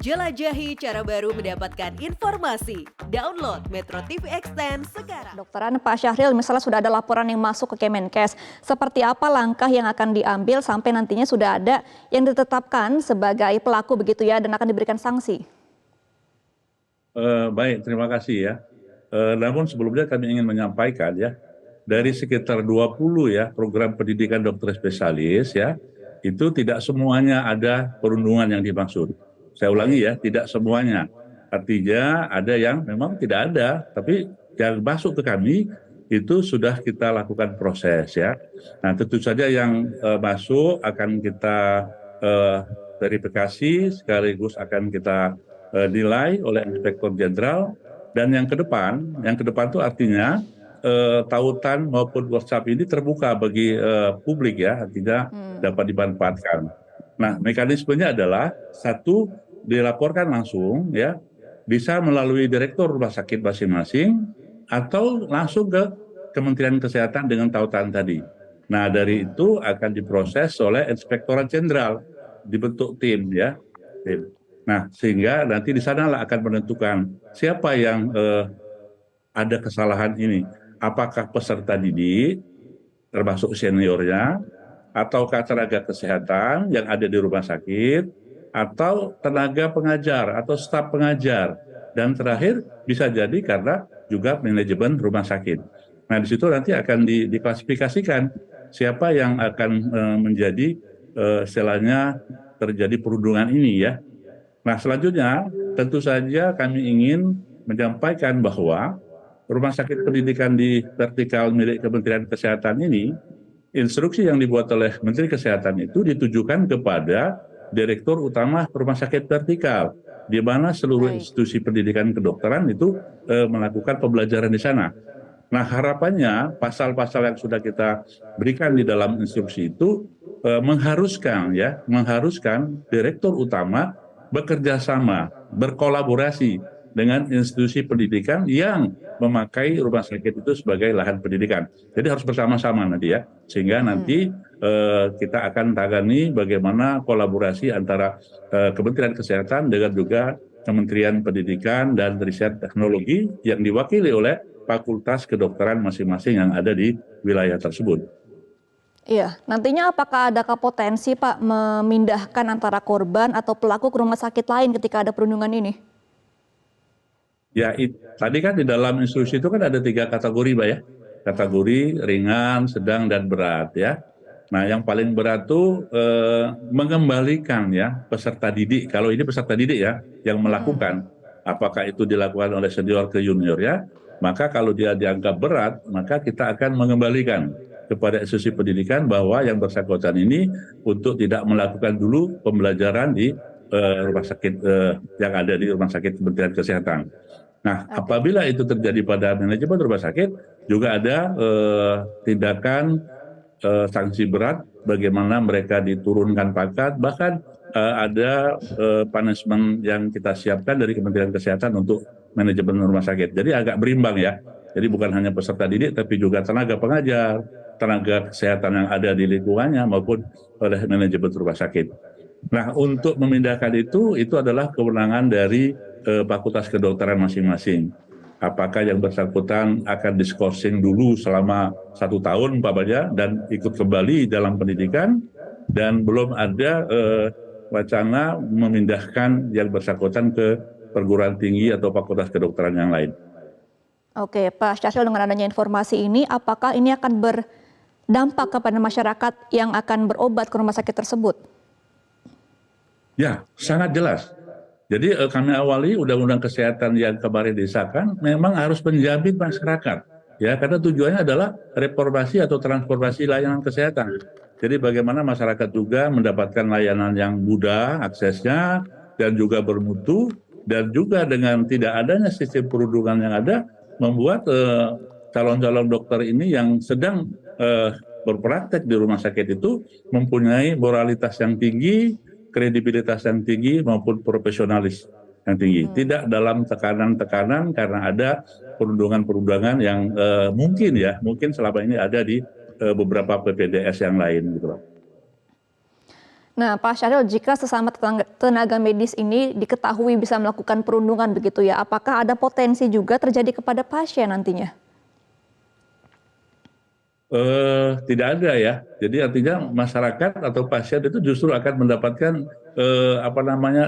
Jelajahi cara baru mendapatkan informasi. Download Metro TV Extend sekarang. Dokteran Pak Syahril, misalnya sudah ada laporan yang masuk ke Kemenkes, seperti apa langkah yang akan diambil sampai nantinya sudah ada yang ditetapkan sebagai pelaku begitu ya dan akan diberikan sanksi? Baik, terima kasih ya. Namun sebelumnya kami ingin menyampaikan ya, dari sekitar 20 ya program pendidikan dokter spesialis ya, itu tidak semuanya ada perundungan yang dimaksud. Saya ulangi ya, tidak semuanya. Artinya ada yang memang tidak ada, tapi yang masuk ke kami itu sudah kita lakukan proses ya. Nah tentu saja yang masuk akan kita verifikasi, sekaligus akan kita nilai oleh Inspektur Jenderal. Dan yang ke depan itu artinya tautan maupun WhatsApp ini terbuka bagi publik ya, artinya dapat dimanfaatkan. Nah, mekanismenya adalah satu, dilaporkan langsung ya, bisa melalui direktur rumah sakit masing-masing atau langsung ke Kementerian Kesehatan dengan tautan tadi. Nah, dari itu akan diproses oleh Inspektorat Jenderal, dibentuk tim ya. Tim. Nah, sehingga nanti di sanalah akan menentukan siapa yang ada kesalahan ini. Apakah peserta didik, termasuk seniornya, ataukah tenaga kesehatan yang ada di rumah sakit, atau tenaga pengajar atau staf pengajar. Dan terakhir bisa jadi karena juga manajemen rumah sakit. Nah di situ nanti akan diklasifikasikan siapa yang akan menjadi istilahnya terjadi perundungan ini ya. Nah selanjutnya tentu saja kami ingin menyampaikan bahwa rumah sakit pendidikan di vertikal milik Kementerian Kesehatan ini, instruksi yang dibuat oleh Menteri Kesehatan itu ditujukan kepada Direktur Utama Rumah Sakit Vertikal, di mana seluruh institusi pendidikan kedokteran itu melakukan pembelajaran di sana. Nah harapannya pasal-pasal yang sudah kita berikan di dalam instruksi itu mengharuskan Direktur Utama bekerja sama, berkolaborasi dengan institusi pendidikan yang memakai rumah sakit itu sebagai lahan pendidikan. Jadi harus bersama-sama nanti ya, sehingga nanti kita akan tangani bagaimana kolaborasi antara Kementerian Kesehatan dengan juga Kementerian Pendidikan dan Riset Teknologi yang diwakili oleh fakultas kedokteran masing-masing yang ada di wilayah tersebut. Iya, nantinya apakah ada potensi Pak memindahkan antara korban atau pelaku ke rumah sakit lain ketika ada perundungan ini? Ya, tadi kan di dalam instruksi itu kan ada 3 kategori, Mbak ya. Kategori ringan, sedang, dan berat ya. Nah, yang paling berat itu mengembalikan ya peserta didik. Kalau ini peserta didik ya yang melakukan, apakah itu dilakukan oleh senior ke junior ya, maka kalau dia dianggap berat, maka kita akan mengembalikan kepada institusi pendidikan bahwa yang bersangkutan ini untuk tidak melakukan dulu pembelajaran di rumah sakit yang ada di rumah sakit Kementerian Kesehatan. Nah, apabila itu terjadi pada manajemen rumah sakit, juga ada tindakan sanksi berat, bagaimana mereka diturunkan pangkat, bahkan ada punishment yang kita siapkan dari Kementerian Kesehatan untuk manajemen rumah sakit. Jadi agak berimbang ya. Jadi bukan hanya peserta didik, tapi juga tenaga pengajar, tenaga kesehatan yang ada di lingkungannya maupun oleh manajemen rumah sakit. Nah, untuk memindahkan itu adalah kewenangan dari fakultas kedokteran masing-masing. Apakah yang bersangkutan akan diskorsing dulu selama 1 tahun umpamanya dan ikut kembali dalam pendidikan, dan belum ada wacana memindahkan yang bersangkutan ke perguruan tinggi atau fakultas kedokteran yang lain. Oke, Pak Syahril, dengan adanya informasi ini, apakah ini akan berdampak kepada masyarakat yang akan berobat ke rumah sakit tersebut? Ya, sangat jelas. Jadi kami awali Undang-Undang Kesehatan yang kemarin disahkan memang harus menjamin masyarakat. Ya, karena tujuannya adalah reformasi atau transformasi layanan kesehatan. Jadi bagaimana masyarakat juga mendapatkan layanan yang mudah aksesnya dan juga bermutu, dan juga dengan tidak adanya sistem perundungan yang ada, membuat calon-calon dokter ini yang sedang berpraktek di rumah sakit itu mempunyai moralitas yang tinggi, kredibilitas yang tinggi maupun profesionalis yang tinggi. Tidak dalam tekanan-tekanan karena ada perundungan-perundungan yang mungkin selama ini ada di beberapa PPDS yang lain gitu. Nah, Pak Syahril, jika sesama tenaga medis ini diketahui bisa melakukan perundungan begitu ya, apakah ada potensi juga terjadi kepada pasien nantinya? Tidak ada ya. Jadi artinya masyarakat atau pasien itu justru akan mendapatkan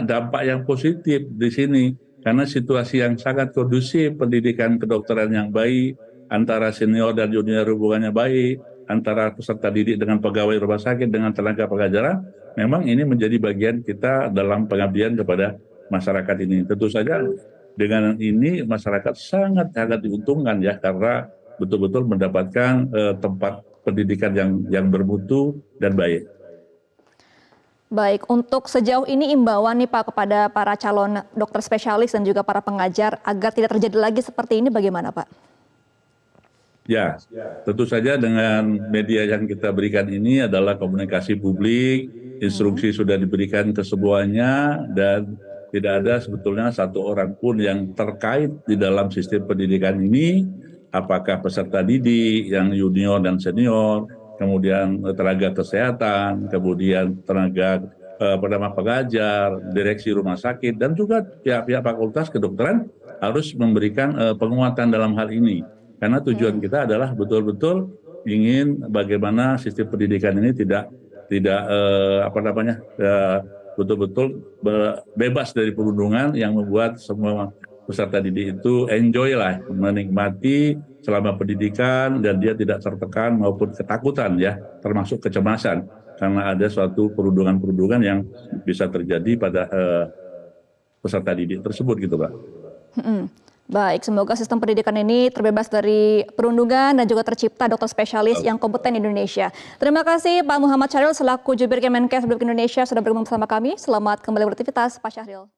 dampak yang positif di sini karena situasi yang sangat kondusif, pendidikan kedokteran yang baik antara senior dan junior hubungannya baik, antara peserta didik dengan pegawai rumah sakit dengan tenaga pengajaran. Memang ini menjadi bagian kita dalam pengabdian kepada masyarakat ini. Tentu saja dengan ini masyarakat sangat diuntungkan ya karena betul-betul mendapatkan tempat pendidikan yang bermutu dan baik. Baik, untuk sejauh ini imbauan nih Pak kepada para calon dokter spesialis dan juga para pengajar agar tidak terjadi lagi seperti ini bagaimana Pak? Ya, tentu saja dengan media yang kita berikan ini adalah komunikasi publik, instruksi sudah diberikan ke semuanya dan tidak ada sebetulnya satu orang pun yang terkait di dalam sistem pendidikan ini, apakah peserta didik yang junior dan senior, kemudian tenaga kesehatan, kemudian tenaga pengajar, direksi rumah sakit, dan juga pihak-pihak fakultas kedokteran harus memberikan penguatan dalam hal ini. Karena tujuan kita adalah betul-betul ingin bagaimana sistem pendidikan ini tidak betul-betul bebas dari perundungan yang membuat semua peserta didik itu enjoy lah, menikmati selama pendidikan dan dia tidak tertekan maupun ketakutan ya, termasuk kecemasan karena ada suatu perundungan-perundungan yang bisa terjadi pada peserta didik tersebut gitu Pak. Baik, semoga sistem pendidikan ini terbebas dari perundungan dan juga tercipta dokter spesialis yang kompeten di Indonesia. Terima kasih Pak Muhammad Syahril selaku Jubir Kemenkes Republik Indonesia sudah bergabung bersama kami. Selamat kembali beraktivitas Pak Syahril.